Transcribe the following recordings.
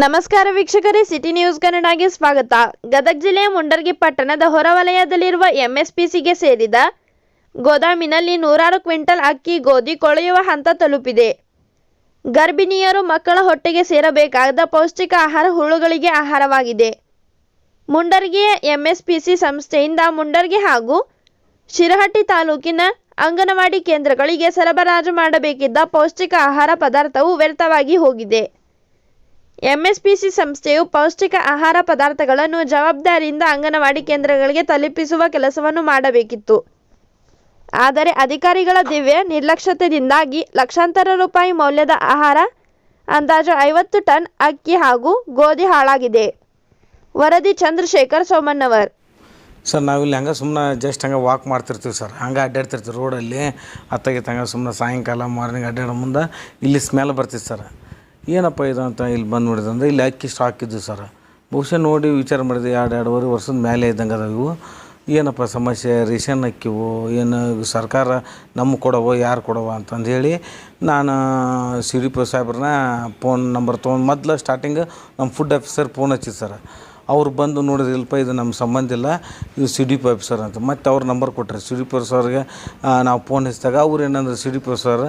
ನಮಸ್ಕಾರ ವೀಕ್ಷಕರೇ, city news ಕನ್ನಡಗೆ ಸ್ವಾಗತ. ಗದಗ ಜಿಲ್ಲೆಯ ಮುಂಡರಗಿ ಪಟ್ಟಣದ ಹೊರವಲಯದಲ್ಲಿರುವ ಎಂಎಸ್ಪಿಸಿಗೆ ಸೇರಿದ ಗೋದಾಮಿನಲ್ಲಿ ನೂರಾರು ಕ್ವಿಂಟಲ್ ಅಕ್ಕಿ ಗೋಧಿ ಕೊಳೆಯುವ ಹಂತ ತಲುಪಿದೆ. ಗರ್ಭಿಣಿಯರು ಮಕ್ಕಳ ಹೊಟ್ಟೆಗೆ ಸೇರಬೇಕಾದ ಪೌಷ್ಟಿಕ ಆಹಾರ ಹುಳುಗಳಿಗೆ ಆಹಾರವಾಗಿದೆ. ಮುಂಡರಗಿಯ ಎಂಎಸ್ಪಿಸಿ ಸಂಸ್ಥೆಯಿಂದ ಮುಂಡರಗಿ ಹಾಗೂ ಶಿರಹಟ್ಟಿ ತಾಲೂಕಿನ ಅಂಗನವಾಡಿ ಕೇಂದ್ರಗಳಿಗೆ ಸರಬರಾಜು ಮಾಡಬೇಕಿದ್ದ ಪೌಷ್ಟಿಕ ಆಹಾರ ಪದಾರ್ಥವು ವ್ಯರ್ಥವಾಗಿ ಹೋಗಿದೆ. ಎಂಎಸ್ಪಿಸಿ ಸಂಸ್ಥೆಯು ಪೌಷ್ಟಿಕ ಆಹಾರ ಪದಾರ್ಥಗಳನ್ನು ಜವಾಬ್ದಾರಿಯಿಂದ ಅಂಗನವಾಡಿ ಕೇಂದ್ರಗಳಿಗೆ ತಲುಪಿಸುವ ಕೆಲಸವನ್ನು ಮಾಡಬೇಕಿತ್ತು. ಆದರೆ ಅಧಿಕಾರಿಗಳ ದಿವ್ಯ ನಿರ್ಲಕ್ಷ್ಯತೆಯಿಂದಾಗಿ ಲಕ್ಷಾಂತರ ರೂಪಾಯಿ ಮೌಲ್ಯದ ಆಹಾರ, ಅಂದಾಜು 50 ಟನ್ ಅಕ್ಕಿ ಹಾಗೂ ಗೋಧಿ ಹಾಳಾಗಿದೆ. ವರದಿ ಚಂದ್ರಶೇಖರ್ ಸೋಮಣ್ಣವರ್. ಸರ್, ನಾವಿಲ್ಲಿ ಹಂಗೆ ಸುಮ್ಮನೆ ಜಸ್ಟ್ ಹಂಗೆ ವಾಕ್ ಮಾಡ್ತಿರ್ತೀವಿ ಸರ್. ಹಂಗೆ ಅಡ್ಡಾಡ್ತಿರ್ತೀವಿ ರೋಡಲ್ಲಿ. ಹಂಗೆ ಸುಮ್ಮನೆ ಸಾಯಂಕಾಲ ಮಾರ್ನಿಂಗ್ ಅಡ್ಡಾಡೋ ಮುಂದೆ ಇಲ್ಲಿ ಸ್ಮೆಲ್ ಬರ್ತಿತ್ತು ಸರ್. ಏನಪ್ಪ ಇದು ಅಂತ ಇಲ್ಲಿ ಬಂದು ನೋಡಿದಂದ್ರೆ ಇಲ್ಲಿ ಅಕ್ಕಿ ಸ್ಟಾಕ್ ಇದ್ದು ಸರ್. ಬಹುಶಃ ನೋಡಿ ವಿಚಾರ ಮಾಡಿದೆ, 2-2.5 ವರ್ಷದ ಮೇಲೆ ಇದ್ದಂಗೆ ಅದಾವ ಇವು. ಏನಪ್ಪ ಸಮಸ್ಯೆ, ರೇಷನ್ ಅಕ್ಕಿವು ಏನು ಸರ್ಕಾರ ನಮ್ಗೆ ಕೊಡವೋ ಯಾರು ಕೊಡವ ಅಂತಂದೇಳಿ ನಾನು CDP ಸಾಹೇಬ್ರನ್ನ ಫೋನ್ ನಂಬರ್ ತೊಗೊಂಡು ಮೊದಲು ಸ್ಟಾರ್ಟಿಂಗ್ ನಮ್ಮ ಫುಡ್ ಆಫೀಸರ್ ಫೋನ್ ಹಚ್ಚಿದ್ದು ಸರ್. ಅವ್ರು ಬಂದು ನೋಡಿದ್ರೆ ಇಲ್ಪ ಇದು ನಮ್ಮ ಸಂಬಂಧ ಇಲ್ಲ, ಇದು CDP ಆಫೀಸರ್ ಅಂತ. ಮತ್ತು ಅವ್ರ ನಂಬರ್ ಕೊಟ್ಟರೆ CDP ಸರ್ಗೆ ನಾವು ಫೋನ್ ಹಚ್ಚಿದಾಗ ಅವ್ರು ಏನಂದ್ರೆ CDP ಸರ್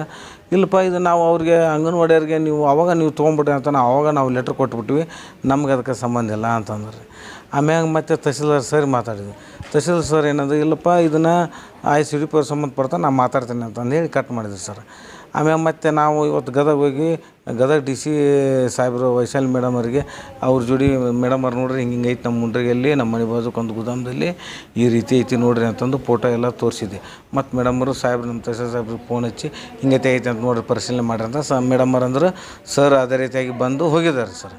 ಇಲ್ಲಪ್ಪ ಇದು ನಾವು ಅವ್ರಿಗೆ ಅಂಗನವಾಡಿಯವ್ರಿಗೆ ನೀವು ತೊಗೊಂಬಿಟ್ರಿ ಅಂತ ನಾವು ಲೆಟ್ರ್ ಕೊಟ್ಬಿಟ್ವಿ, ನಮ್ಗೆ ಅದಕ್ಕೆ ಸಂಬಂಧ ಇಲ್ಲ ಅಂತಂದ್ರೆ. ಆಮ್ಯಾಗ ಮತ್ತೆ ತಹಸೀಲ್ದಾರ್ ಸರ್ ಮಾತಾಡಿದ್ವಿ. ತಹಸೀಲ್ದಾರ್ ಸರ್ ಏನಂದ್ರೆ ಇಲ್ಲಪ್ಪ ಇದನ್ನು CDP ಅವ್ರ ಸಂಬಂಧಪಡ್ತಾ ನಾನು ಮಾತಾಡ್ತೀನಿ ಅಂತಂದು ಹೇಳಿ ಕಟ್ ಮಾಡಿದ್ವಿ ಸರ್. ಆಮ್ಯಾಗ ಮತ್ತೆ ನಾವು ಇವತ್ತು ಗದಗ ಹೋಗಿ ಗದಗ DC ಸಾಹೇಬರು ವೈಶಾಲಿ ಮೇಡಮ್ ಅವರಿಗೆ ಅವ್ರ ಜೋಡಿ ಮೇಡಮ್ ಅವ್ರು ನೋಡ್ರಿ ಹಿಂಗೆ ಐತೆ ನಮ್ಮ ಮುಂಡ್ರಿಗೆಲ್ಲಿ ನಮ್ಮ ಮನೆ ಬಾಜುಕೊಂದು ಗುದಾಮದಲ್ಲಿ ಈ ರೀತಿ ಐತಿ ನೋಡ್ರಿ ಅಂತಂದು ಫೋಟೋ ಎಲ್ಲ ತೋರಿಸಿದ್ದೆ. ಮತ್ತು ಮೇಡಮ್ ಅವರು ಸಾಹೇಬ್ರು ನಮ್ಮ ತಹಸೀಲ್ ಸಾಹೇಬ್ರಿಗೆ ಫೋನ್ ಹಚ್ಚಿ ಹಿಂಗೈತೆ ಐತೆ ಅಂತ ನೋಡ್ರಿ ಪರಿಶೀಲನೆ ಮಾಡ್ರಿ ಅಂತ ಮೇಡಮ್ ಅವ್ರು ಅಂದ್ರೆ ಸರ್ ಅದೇ ರೀತಿಯಾಗಿ ಬಂದು ಹೋಗಿದ್ದಾರೆ ಸರ್.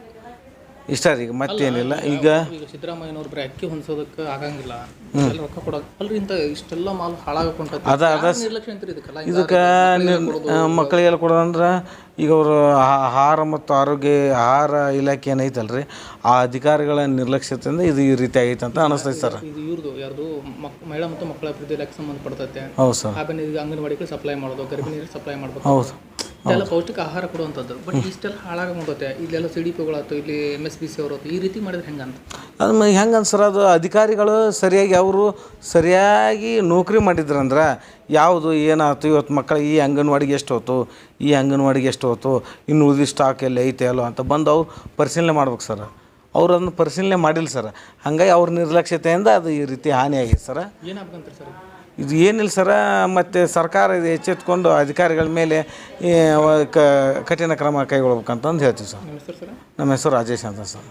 ಇಷ್ಟ ಈಗ ಮತ್ತೇನಿಲ್ಲ. ಈಗ ಸಿದ್ದರಾಮಯ್ಯನವ್ರು ಬರೀ ಅಕ್ಕಿ ಹೊಂದಿಸೋದಕ್ಕೆ ಆಗಂಗಿಲ್ಲ, ರೊಕ್ಕ ಕೊಡೋಕೆ ಅಲ್ರಿ ಇಂಥ ಇಷ್ಟೆಲ್ಲ ಮಾಲ್ ಹಾಳಾಗಕೊಂಡ ಇದಕ್ಕೆ ಮಕ್ಕಳಿಗೆಲ್ಲ ಕೊಡೋದಂದ್ರೆ ಈಗ ಅವರು ಆಹಾರ ಮತ್ತು ಆಹಾರ ಇಲಾಖೆ ಏನೈತಲ್ರಿ, ಆ ಅಧಿಕಾರಿಗಳ ನಿರ್ಲಕ್ಷ್ಯತೆಯಿಂದ ಇದು ಈ ರೀತಿ ಆಗೈತೆ ಅಂತ ಅನಿಸ್ತೈತೆ ಸರ್. ಇದು ಇವ್ರದ್ದು ಯಾರ್ದು ಮಹಿಳಾ ಮತ್ತು ಮಕ್ಕಳ ಅಭಿವೃದ್ಧಿ ಇಲಾಖೆ ಸಂಬಂಧಪಡ್ತೈತೆ. ಹೌದು ಸರ್. ಆಮೇಲೆ ಈಗ ಅಂಗನವಾಡಿಗಳು ಸಪ್ಲೈ ಮಾಡೋದು, ಗರ್ಭಿಣಿಯರಿಗೆ ಸಪ್ಲೈ ಮಾಡಬೇಕು, ಹೌದು ಇದೆಲ್ಲ ಪೌಷ್ಟಿಕ ಆಹಾರ ಕೊಡುವಂಥದ್ದು. ಬಟ್ ಇಷ್ಟೆಲ್ಲ ಹಾಳಾಗಂಗೋತೆ ಇಲ್ಲೆಲ್ಲ CDPಗಳಾಯ್ತು, ಇಲ್ಲಿ MSPC ಅವರಾಯ್ತು, ಈ ರೀತಿ ಮಾಡಿದ್ರೆ ಹೆಂಗಂತ ಅದು ಹೆಂಗೆ ಸರ್, ಅದು ಅಧಿಕಾರಿಗಳು ಸರಿಯಾಗಿ ನೌಕರಿ ಮಾಡಿದ್ರಂದ್ರೆ ಯಾವುದು ಏನಾಯ್ತು, ಇವತ್ತು ಮಕ್ಕಳು ಈ ಅಂಗನವಾಡಿಗೆ ಎಷ್ಟು ಹೋಯ್ತು, ಈ ಅಂಗನವಾಡಿಗೆ ಎಷ್ಟು ಹೋಯ್ತು, ಇನ್ನು ಉಳಿದ ಸ್ಟಾಕ್ ಎಲ್ಲ ಐತೆ ಅಲ್ಲೋ ಅಂತ ಬಂದು ಅವ್ರು ಪರಿಶೀಲನೆ ಮಾಡ್ಬೇಕು ಸರ್. ಅವ್ರು ಅದನ್ನು ಪರಿಶೀಲನೆ ಮಾಡಿಲ್ಲ ಸರ್. ಹಾಗಾಗಿ ಅವ್ರ ನಿರ್ಲಕ್ಷ್ಯತೆಯಿಂದ ಅದು ಈ ರೀತಿ ಹಾನಿಯಾಗಿದೆ ಸರ್. ಏನಾಗ್ತಂತ್ರಿ ಸರ್ ಇದು ಏನಿಲ್ಲ ಸರ. ಮತ್ತು ಸರ್ಕಾರ ಇದು ಎಚ್ಚೆತ್ಕೊಂಡು ಅಧಿಕಾರಿಗಳ ಮೇಲೆ ಕಠಿಣ ಕ್ರಮ ಕೈಗೊಳ್ಬೇಕಂತಂದು ಹೇಳ್ತೀವಿ ಸರ್. ನಿಮ್ಮ ಹೆಸರು ಸರ್? ನಮ್ಮ ಹೆಸರು ರಾಜೇಶ್ ಅಂತ ಸರ್.